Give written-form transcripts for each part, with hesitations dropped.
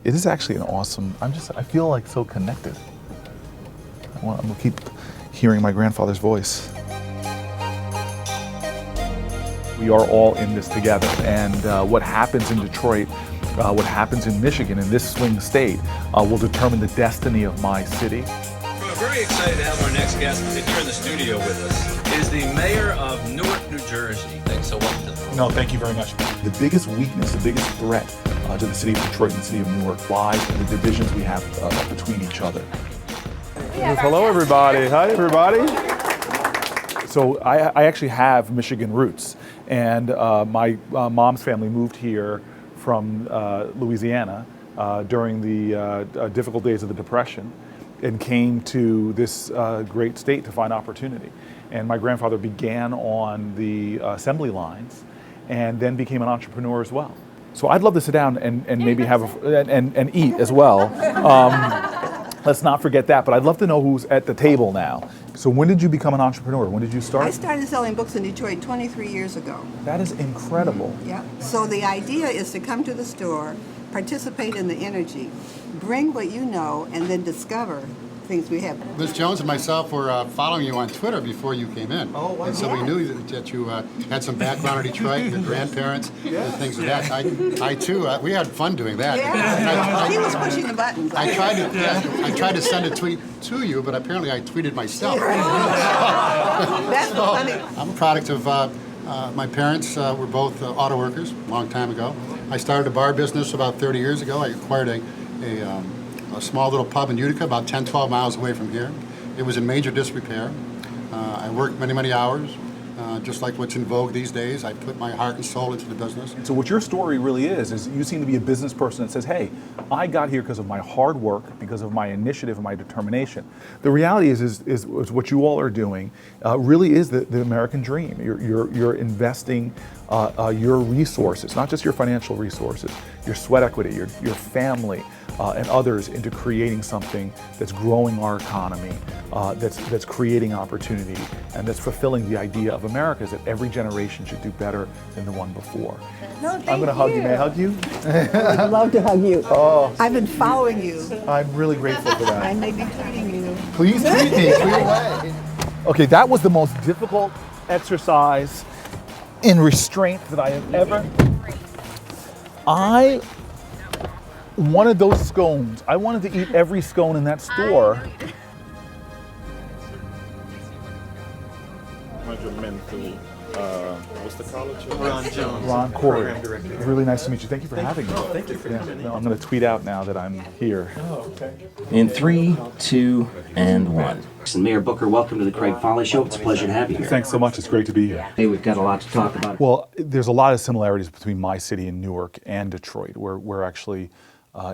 It is actually an awesome, I feel like so connected. I'm gonna keep hearing my grandfather's voice. We are all in this together, and what happens in Detroit, what happens in Michigan, in this swing state, will determine the destiny of my city. We're very excited to have our next guest here in the studio with us. Is the mayor of Newark, New Jersey. Thanks so much. No, thank you very much. The biggest weakness, the biggest threat to the city of Detroit and the city of Newark lies in the divisions we have between each other. Hello, everybody. Hi, everybody. So I actually have Michigan roots, and my mom's family moved here from Louisiana during the difficult days of the Depression and came to this great state to find opportunity. And my grandfather began on the assembly lines and then became an entrepreneur as well. So I'd love to sit down and maybe have and eat as well. Let's not forget that, but I'd love to know who's at the table now. So when did you become an entrepreneur? When did you start? I started selling books in Detroit 23 years ago. That is incredible. Yeah. So the idea is to come to the store, participate in the energy, bring what you know, and then discover things we have. Ms. Jones and myself were following you on Twitter before you came in. Oh, wow. And so we knew that you had some background in Detroit, your grandparents, and things like that. I too, we had fun doing that. Yeah. He was pushing the buttons. I tried to send a tweet to you, but apparently I tweeted myself. That's funny. I'm a product of my parents were both auto workers a long time ago. I started a bar business about 30 years ago. I acquired a small little pub in Utica, about 10, 12 miles away from here. It was in major disrepair. I worked many, many hours. Just like what's in vogue these days, I put my heart and soul into the business. So what your story really is you seem to be a business person that says, hey, I got here because of my hard work, because of my initiative and my determination. The reality is what you all are doing really is the American dream. You're investing your resources, not just your financial resources, your sweat equity, your family, and others into creating something that's growing our economy, that's creating opportunity, and that's fulfilling the idea of America is that every generation should do better than the one before. No, I'm going to hug you. May I hug you? I'd love to hug you. Oh, I've been following you. I'm really grateful for I that. may be tweeting you. Please tweet me. Tweet away. Okay, that was the most difficult exercise in restraint that I have ever. I wanted those scones. I wanted to eat every scone in that store. What's the college? Ron Jones. Ron, Cory. Really nice to meet you. Thank you for having me. Thank you for coming in. No, I'm going to tweet out now that I'm here. In 3, 2, and 1. And Mayor Booker, welcome to the Craig Folly Show. It's a pleasure to have you here. Thanks so much. It's great to be here. Hey, we've got a lot to talk about. Well, there's a lot of similarities between my city and Newark and Detroit. We're actually,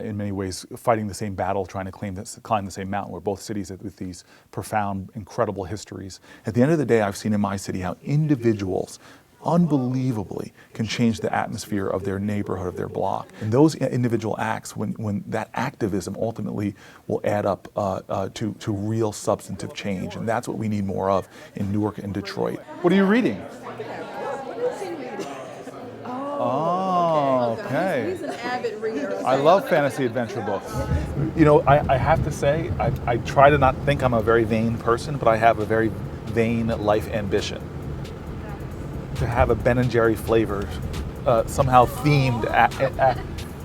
in many ways, fighting the same battle, trying to climb the same mountain. We're both cities with these profound, incredible histories. At the end of the day, I've seen in my city how individuals unbelievably can change the atmosphere of their neighborhood, of their block. And those individual acts, when that activism ultimately will add up to real substantive change. And that's what we need more of in Newark and Detroit. What are you reading? Oh, okay. He's an avid reader. I love fantasy adventure books. You know, I have to say, I try to not think I'm a very vain person, but I have a very vain life ambition. To have a Ben and Jerry flavor somehow themed,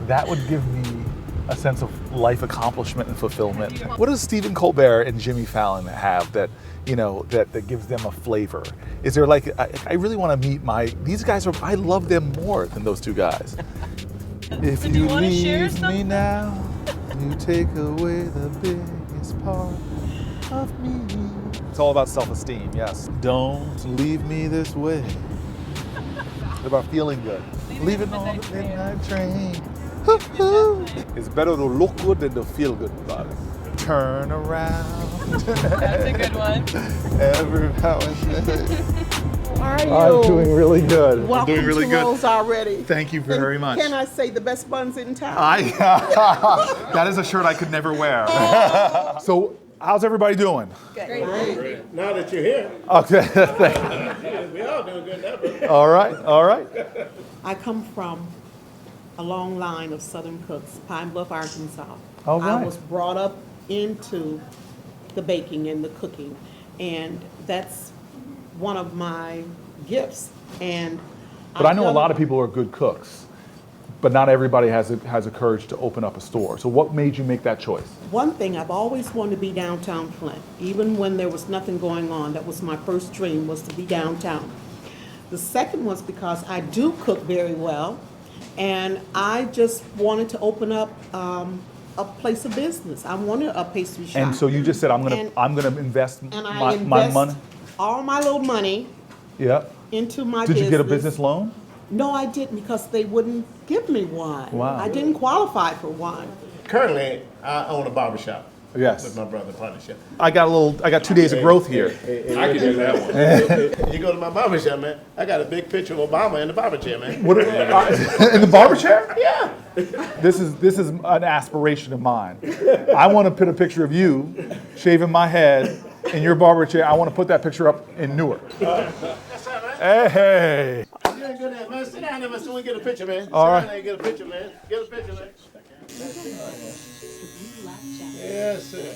that would give me a sense of life accomplishment and fulfillment. What does Stephen Colbert and Jimmy Fallon have that, you know, that gives them a flavor? Is there like, I really want to meet these guys I love them more than those two guys. If you leave me now, you take away the biggest part of me. It's all about self-esteem, yes. Don't leave me this way. It's about feeling good. Leaving on the midnight train. Hoo-hoo. It's better to look good than to feel good about it. Turn around. That's a good one. Every now and then. How are you? I'm doing really good. Welcome I'm doing really to good. Rose already. Thank you very much. Can I say the best buns in town? That is a shirt I could never wear. So, how's everybody doing? Great. Now that you're here, Okay, thank you. we all doing good now, brother. All right. I come from a long line of Southern cooks, Pine Bluff, Arkansas. Oh, right. I was brought up into the baking and the cooking, and that's one of my gifts. And But I know a lot of people are good cooks, but not everybody has a courage to open up a store. So what made you make that choice? One thing, I've always wanted to be downtown Flint, even when there was nothing going on. That was my first dream, was to be downtown. The second was because I do cook very well, and I just wanted to open up a place of business. I wanted a pastry shop. And so you just said, I'm gonna invest And I my invest money. all my little money Yeah. into my Did business. you get a business loan? No, I didn't, because they wouldn't give me one. Wow. I didn't qualify for one. Currently, I own a barbershop. Yes. With my brother, partnership. I got 2 days of growth here. I can do that one. You go to my barbershop, man. I got a big picture of Obama in the barber chair, man. What, in the barber chair? Yeah. This is an aspiration of mine. I want to put a picture of you shaving my head in your barber chair. I want to put that picture up in Newark. That's all right. Hey. You ain't good at it, man. Sit down there, man, so we get a picture, man. All right. Sit down there and get a picture, man. Get a picture, man. Yes, sir.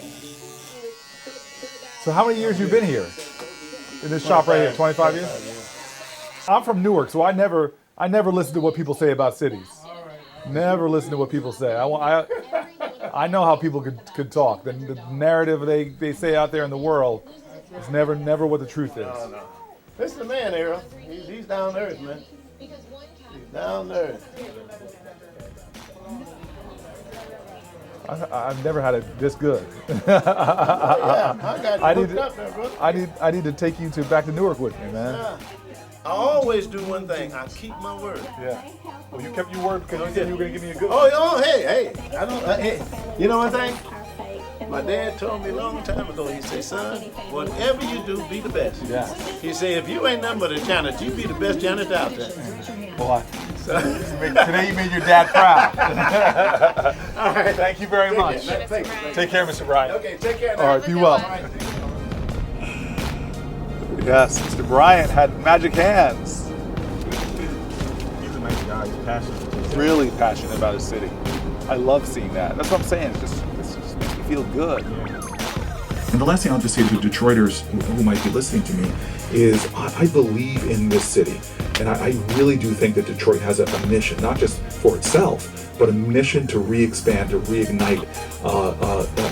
So how many years you been here? In this shop right here, 25 years? I'm from Newark, so I never listen to what people say about cities. Never listen to what people say. I know how people could talk. The narrative they say out there in the world is never what the truth is. No. This is the man, Errol. He's down to earth, man. He's down to earth. I've never had it this good. Yeah, I got you hooked up there, bro. I need to take you back to Newark with me, man. Yeah. I always do one thing. I keep my word. Yeah. Well, you kept your word because you said you were going to give me a good. Oh, hey. I don't. Hey, you know one thing? My dad told me a long time ago. He said, "Son, whatever you do, be the best." Yeah. He said, "If you ain't nothing but a janitor, you be the best janitor out there." Well, today you made your dad proud. All right. Thank you very much. Thank you. Take care, Mr. Bryant. Okay, take care. All right, be well. Yes, Mr. Bryant had magic hands. He's a nice guy. He's passionate. Really passionate about his city. I love seeing that. That's what I'm saying. It just makes me feel good. And the last thing I'll just say to Detroiters who might be listening to me is I believe in this city. And I really do think that Detroit has a mission, not just for itself, but a mission to re-expand, to reignite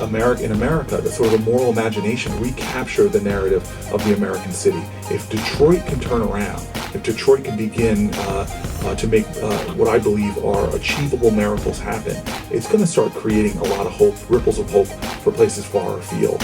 America, the sort of a moral imagination, recapture the narrative of the American city. If Detroit can turn around, if Detroit can begin to make what I believe are achievable miracles happen, it's going to start creating a lot of hope, ripples of hope for places far afield.